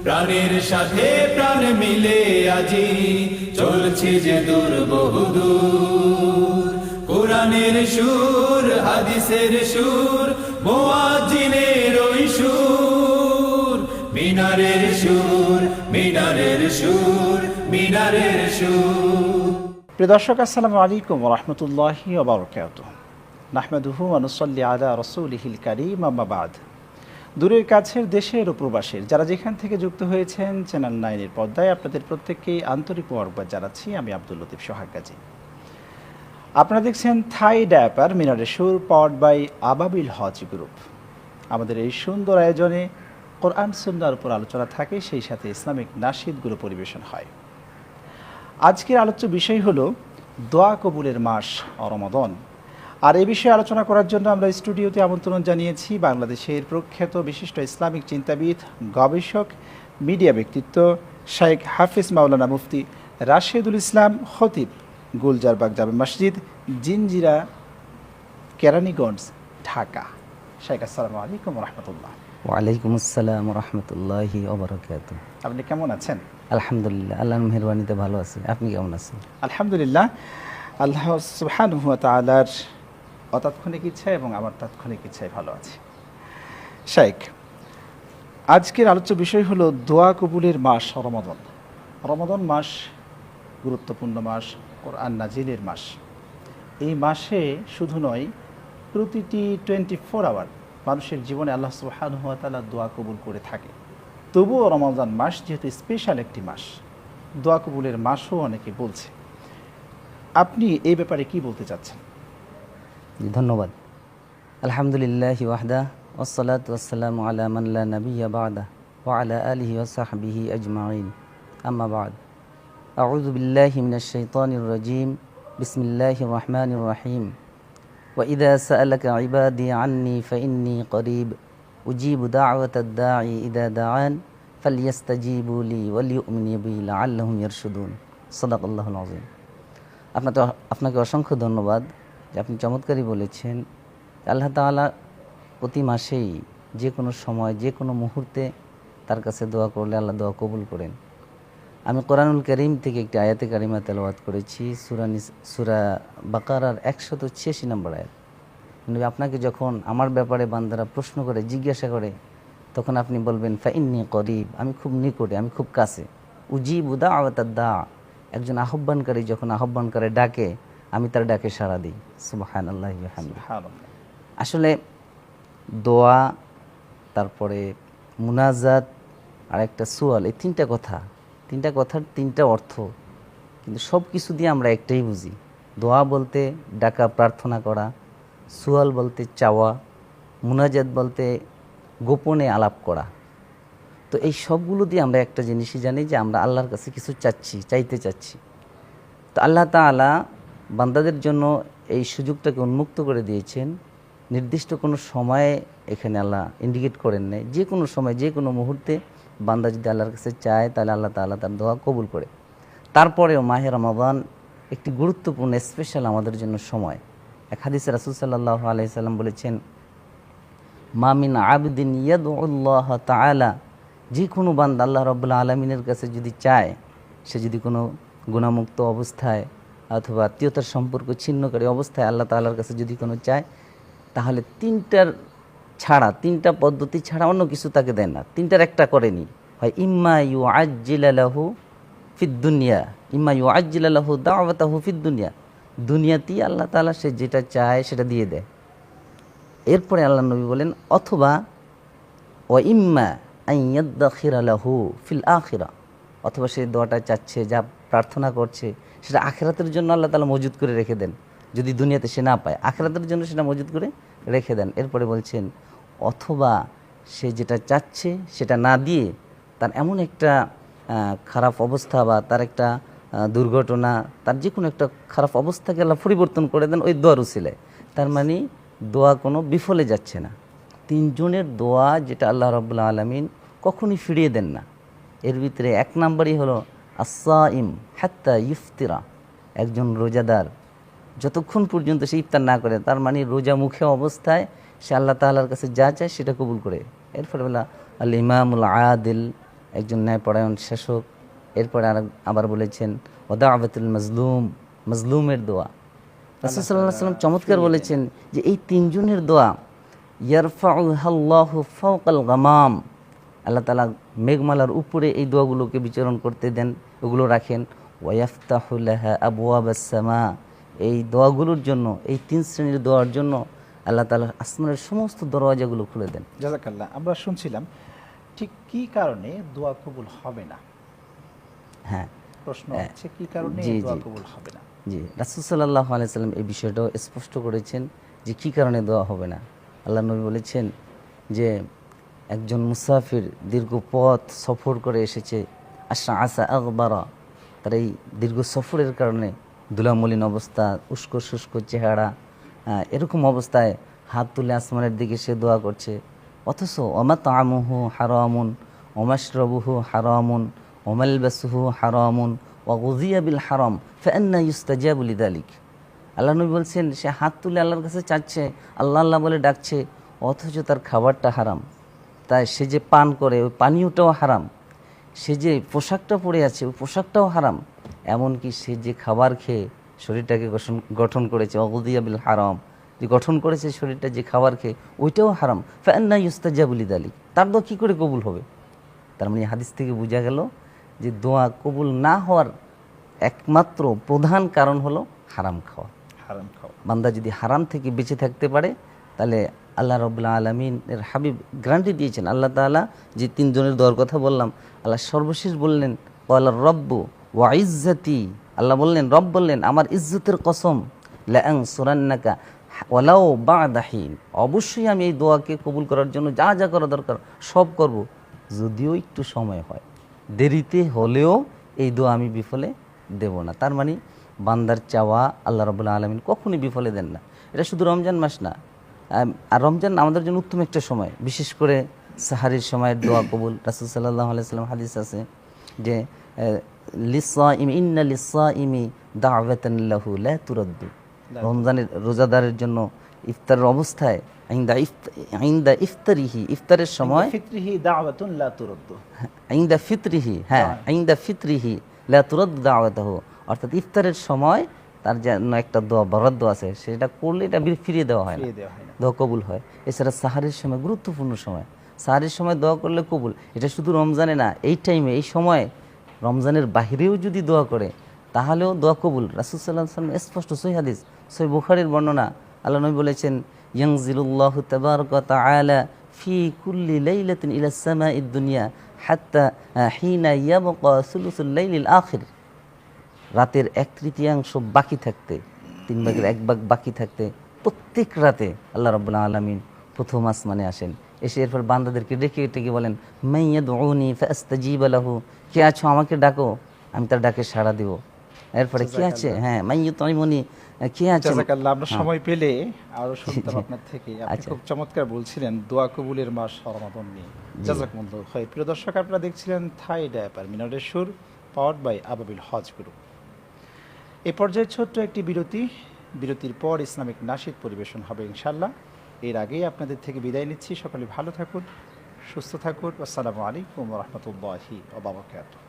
প্রাণের সাথে প্রাণ মিলে আজি চলছে যে দূর বহুদূর। কোরআনের সুর, হাদিসের সুর, মুয়াজ্জিনের ওই সুর। মিনারের সুর, মিনারের সুর, মিনারের সুর। প্রিয় দর্শক, আসসালামু আলাইকুম ওয়া রাহমাতুল্লাহি ওয়া বারাকাতুহু। নাহমাদুহু ওয়া নুসাল্লি আলা রাসূলিহিল কারীম, আম্মা বাদ। দূরের কাছের দেশের ও প্রবাসের যারা যেখান থেকে যুক্ত হয়েছেন চ্যানেল 9 পর্দায় আপনাদের প্রত্যেককেই আন্তরিক মোবারকবাদ জানাচ্ছি। আমি আব্দুল লতিফ সোহাগ গাজী। আপনারা দেখছেন থাই ডায়াপার মিনারের সুর, পাওয়ার্ড বাই আবাবিল হজ গ্রুপ। আমাদের এই সুন্দর আয়োজনে কোরআন সুন্নাহর উপর আলোচনা থাকে, সেই সাথে ইসলামিক নাশিদগুলো পরিবেশন হয়। আজকের আলোচ্য বিষয় হলো দোয়া কবুলের মাস রমাদান। আর এই বিষয়ে আলোচনা করার জন্য আমরা স্টুডিওতে আমন্ত্রণ জানিয়েছি বাংলাদেশের প্রখ্যাত বিশিষ্ট ইসলামিক চিন্তাবিদ, গবেষক, মিডিয়া ব্যক্তিত্ব শাইখ হাফিজ মাওলানা মুফতি রাশেদুল ইসলাম খতিব, গুলজারবাগ জামে মসজিদ, জিনজিরা, কেরানীগঞ্জ, ঢাকা। শাইখ, আসসালামু আলাইকুম ওয়া রাহমাতুল্লাহ। ওয়ালাইকুম আসসালাম ওয়া রাহমাতুল্লাহি ওয়া বারাকাতুহু। আপনি কেমন আছেন? আলহামদুলিল্লাহ, আল্লাহর মেহেরবানিতে ভালো আছি। আপনি কেমন আছেন? আলহামদুলিল্লাহ, আল্লাহ সুবহানাহু ওয়া তাআলার অতাৎক্ষণিক ইচ্ছা এবং আমার তাৎক্ষণিক ইচ্ছায় ভালো আছে। শাইখ, আজকের আলোচ্য বিষয় হলো দোয়া কবুলের মাস রমাদান। রমাদান মাস গুরুত্বপূর্ণ মাস, কোরআন নাজিলের মাস। এই মাসে শুধু নয়, প্রতিটি 24 আওয়ার মানুষের জীবনে আল্লাহ সুবহানাহু ওয়া তাআলা দোয়া কবুল করে থাকে। তবুও রমাদান মাস যেহেতু স্পেশাল একটি মাস, দোয়া কবুলের মাসও অনেকে বলছে। আপনি এই ব্যাপারে কি বলতে চাচ্ছেন? ধন্যবাদ। আলহামদুলিল্লাহি ওয়াহদা ওয়াসসালাতু ওয়াসসালামু আলা মান লা নাবিয়্যা বা'দা ওয়া আলা আলিহি ওয়া সাহবিহি আজমাইন, আম্মা বা'দ। আউযু বিল্লাহি মিনাশ শাইতানির রাজীম। বিসমিল্লাহির রহমানির রহিম। ওয়া ইযা সাআলাকা ইবাদি আন্নী ফাইন্নী করিব উজিবু দা'ওয়াতাদ দাঈ ইযা দাআন ফালইস্তাজিবু লি ওয়াল ইউমিনু বি লাআল্লাহুম ইয়ারশুদুন। সাদাকাল্লাহুল আযীম। আপনাকে অসংখ্য ধন্যবাদ যে আপনি চমৎকারই বলেছেন। আল্লাহ তাআলা প্রতি মাসেই যে কোনো সময়, যে কোনো মুহূর্তে তার কাছে দোয়া করলে আল্লাহ দোয়া কবুল করেন। আমি কোরআনুল কারীম থেকে একটি আয়াতে কারিমা তেলাওয়াত করেছি, সূরা বাকারার 186 নম্বর আয়াত। নবী, আপনাকে যখন আমার ব্যাপারে বান্দারা প্রশ্ন করে, জিজ্ঞাসা করে, তখন আপনি বলবেন ফাইন্নী করিব, আমি খুব নিকটে, আমি খুব কাছে। উজিবু দাওয়াতাদ দা, একজন আহ্বানকারী যখন আহ্বান করে, ডাকে, আমি তার ডাকে সাড়া দিই। সুবহানাল্লাহি ওয়া বিহামদিহি। আসলে দোয়া, তারপরে মুনাজাত আর একটা সুয়াল, এই তিনটা কথার তিনটা অর্থ, কিন্তু সব কিছু দিয়ে আমরা একটাই বুঝি। দোয়া বলতে ডাকা, প্রার্থনা করা, সুয়াল বলতে চাওয়া, মুনাজাত বলতে গোপনে আলাপ করা। তো এই সবগুলো দিয়ে আমরা একটা জিনিসই জানি যে আমরা আল্লাহর কাছে কিছু চাইতে চাচ্ছি। তো আল্লাহ তাআলা বান্দাদের জন্য এই সুযোগটাকে উন্মুক্ত করে দিয়েছেন। নির্দিষ্ট কোনো সময়ে এখানে আল্লাহ ইন্ডিকেট করেন নাই। যে কোনো সময়, যে কোনো মুহূর্তে বান্দা যদি আল্লাহর কাছে চায়, তাহলে আল্লাহ তাআলা তার দোয়া কবুল করে। তারপরেও মাহে রমাদান একটি গুরুত্বপূর্ণ স্পেশাল আমাদের জন্য সময়। এক হাদিসে রাসূল সাল্লাল্লাহু আলাইহি সাল্লাম বলেছেন, মা মিন আবদিন ইয়াদউল্লাহ তাআলা, যে কোনো বান্দা আল্লাহ রাব্বুল আলামিনের কাছে যদি চায়, সে যদি কোনো গুনাহমুক্ত অবস্থায় অথবা আত্মীয়তার সম্পর্ক ছিন্নকারী অবস্থায় আল্লাহ তাআলার কাছে যদি কোনো চায়, তাহলে তিনটা পদ্ধতি ছাড়া অন্য কিছু তাকে দেয় না। তিনটার একটা করেনি, হয় ইম্মা ইউআজ্জিলা লাহু ফিদ দুনিয়া, ইম্মা ইউআজ্জিলা লাহু দাওয়াতাহু ফিদ দুনিয়া, দুনিয়াতেই আল্লাহ তাআলা সে যেটা চায় সেটা দিয়ে দেয়। এরপরে আল্লাহ নবী বলেন, অথবা ওয়া ইম্মা আন ইয়াদখিরা লাহু ফিল আখিরা, অথবা সে দোয়াটা চাচ্ছে, যা প্রার্থনা করছে, সেটা আখিরাতের জন্য আল্লাহ তাআলা মজুদ করে রেখে দেন। যদি দুনিয়াতে সে না পায়, আখিরাতের জন্য সেটা মজুদ করে রেখে দেন। এরপরে বলছেন, অথবা সে যেটা চাচ্ছে সেটা না দিয়ে তার এমন একটা খারাপ অবস্থা বা তার একটা দুর্ঘটনা, তার যে কোনো একটা খারাপ অবস্থাকে আল্লাহ পরিবর্তন করে দেন ওই দোয়ার উসিলায়। তার মানে দোয়া কোনো বিফলে যাচ্ছে না। তিনজনের দোয়া যেটা আল্লাহ রাব্বুল আলামিন কখনই ফিরিয়ে দেন না। এর ভিতরে এক নম্বরই হলো আস-সাইম হাত্তা ইফতিরা, একজন রোজাদার যতক্ষণ পর্যন্ত সে ইফতার না করে, তার মানে রোজা মুখে অবস্থায় সে আল্লাহ তাআলার কাছে যা চায় সেটা কবুল করে। এরপরে বলা আল ইমামুল আদিল একজন ন্যায়পরায়ণ শাসক। এরপরে আবার বলেছেন ওয়াদাআবাতুল মাজলুম, মাজলুমের দোয়া। রাসূল সাল্লাল্লাহু আলাইহি ওয়াসাল্লাম চমৎকার বলেছেন যে এই তিনজনের দোয়া ইয়ারফাউহাল্লাহু ফাওকাল গামাম, আল্লাহ তাআলা মেঘমালার উপরে এই দোয়াগুলোকে বিচরণ করতে দেন, ওগুলো রাখেন। ওয়াইফতাহু লাহা আবওয়াবাস সামা, এই দোয়াগুলোর জন্য, এই তিন শ্রেণীর দোয়ার জন্য আল্লাহ তাআলা আসমানের সমস্ত দরওয়াজাগুলো খুলে দেন। জাযাকাল্লাহ। আমরা শুনছিলাম ঠিক কি কারণে দোয়া কবুল হবে না? হ্যাঁ, প্রশ্ন হচ্ছে কি কারণে জি, দোয়া জি। কবুল হবে না? জি, রাসূল সাল্লাল্লাহু আলাইহি সাল্লাম এই বিষয়টাও স্পষ্ট করেছেন যে কী কারণে দোয়া হবে না। আল্লাহ নবী বলেছেন যে একজন মুসাফির দীর্ঘ পথ সফর করে এসেছে, আসা আকবারা, তার এই দীর্ঘ সফরের কারণে ধুলামলিন অবস্থা, উস্কো শুষ্ক চেহারা, এরকম অবস্থায় হাত তুলে আসমানের দিকে সে দোয়া করছে। অথচ ওমাতআমুহু হারামুন ওমাশরাবুহু হারামুন ওমালবাসুহু হারামুন ওয়াগুযিয়া বিল হারাম ফাআন্না ইউস্তাজাবু লিযালিক। আল্লাহ নবী বলছেন সে হাত তুলে আল্লাহর কাছে চাচ্ছে, আল্লাহ আল্লাহ বলে ডাকছে, অথচ তার খাবারটা হারাম, তাই সে যে পান করে ওই পানীয়টাও হারাম, সে যে পোশাকটা পরে আছে ওই পোশাকটাও হারাম, এমনকি সে যে খাবার খেয়ে শরীরটাকে গঠন করেছে, ওয়াগুযিয়া বিল হারাম, যে গঠন করেছে শরীরটা যে খাবার খেয়ে ওইটাও হারাম, ফাআন্না ইউস্তাজাবু লিযালিক, তার দোয়া কী করে কবুল হবে? তার মানে হাদিস থেকে বোঝা গেল যে দোয়া কবুল না হওয়ার একমাত্র প্রধান কারণ হলো হারাম খাওয়া। হারাম খাওয়া। বান্দা যদি হারাম থেকে বেঁচে থাকতে পারে তাহলে আল্লাহ রাব্বুল আলামিনের হাবিব গ্যারান্টি দিয়েছেন। আল্লাহ তাআলা যে তিনজনের দোয়ার কথা বললাম, আল্লাহ সর্বশেষ বললেন ওয়ালা রব্বু ওয়া ইজ্জতি, আল্লাহ বললেন, রব বললেন আমার ইজ্জতের কসম, লা আনসুরান্নাকা ওয়ালাউ বা'দা হিন, অবশ্যই আমি এই দোয়াকে কবুল করার জন্য যা যা করা দরকার সব করব, যদিও একটু সময় হয়, দেরিতে হলেও এই দোয়া আমি বিফলে দেব না। তার মানে বান্দার চাওয়া আল্লাহ রাব্বুল আলামিন কখনই বিফলে দেন না। এটা শুধু রমজান মাস না, আর রমজান আমাদের জন্য উত্তম একটা সময়, বিশেষ করে সাহারির সময়ের দোয়া কবুল। রাসূল সাল্লাল্লাহু আলাইহি ওয়াসাল্লাম হাদিস আছে যে লিসাইমি ইন্না লিসাইমি দাওয়াতান লাহু লা তুরাদ্দু, রমজানের রোজাদারের জন্য ইফতারের অবস্থায় আইন্দা ইফতারিহি, ইফতারের সময় ফিতরিহি দাওয়াতুন লা তুরাদ্দু, আইন্দা ফিতরিহি, হ্যাঁ আইন্দা ফিতরিহি লা তুরাদ্দু দাওয়াতাহু, অর্থাৎ ইফতারের সময় তার জন্য একটা দোয়া বরাদ্দ আছে, সেটা করলে এটা ফিরিয়ে দেওয়া হয় না, দোয়া কবুল হয়। এছাড়া সাহারির সময় গুরুত্বপূর্ণ সময়, সাহারির সময় দোয়া করলে কবুল। এটা শুধু রমজানে না, এই টাইমে, এই সময়, রমজানের বাহিরেও যদি দোয়া করে তাহলেও দোয়া কবুল। রাসূল সাল্লাল্লাহু আলাইহি ওয়াসাল্লাম স্পষ্ট সহিহ হাদিস, সহিহ বুখারীর বর্ণনা, আল্লাহ নবী বলেছেন ইয়ানজিলুল্লাহু তাবারাকা ওয়া তাআলা ফি কুল্লি লাইলাতিন ইলা সামাঈদ দুনিয়া হাত্তা হিনা ইয়াবকা সুলুসুল লাইলিল আখির, রাতের 1/3 বাকি থাকতে, 3 ভাগের 1 ভাগ বাকি থাকতে প্রত্যেক রাতে আল্লাহ রাব্বুল আলামিন প্রথম আসমানে আসেন, এসে এরপর বান্দাদেরকে ডেকে ডেকে বলেন মাইয়াদউনি ফাস্তাজিবা লাহু, কে আছো আমাকে ডাকো আমি তার ডাকে সাড়া দেব। এরপরে কে আছে, হ্যাঁ মাইয়াতুইমুনি, কে আছে। জাযাকাল্লাহ। আমরা সময় পেলে আরো শুনতাম আপনার থেকে। আপনি খুব চমৎকার বলছিলেন দোয়া কবুলের মাস রমাদান নিয়ে। জাযাকুমুল্লাহু খাইর। প্রিয় দর্শক, আপনারা দেখছিলেন থাই ডায়াপার মিনারের সুর, পাওয়ার্ড বাই আবাবিল হজ গ্রুপ। এই পর্যায়ে ছোট্ট একটি বিরতি, বিরতির পর ইসলামিক নাশিদ পরিবেশন হবে ইনশাআল্লাহ। এর আগেই আপনাদের থেকে বিদায় নিচ্ছি। সকলে ভালো থাকুন, সুস্থ থাকুন। আসসালামু আলাইকুম ওয়া রাহমাতুল্লাহি ওয়া বারাকাতুহু।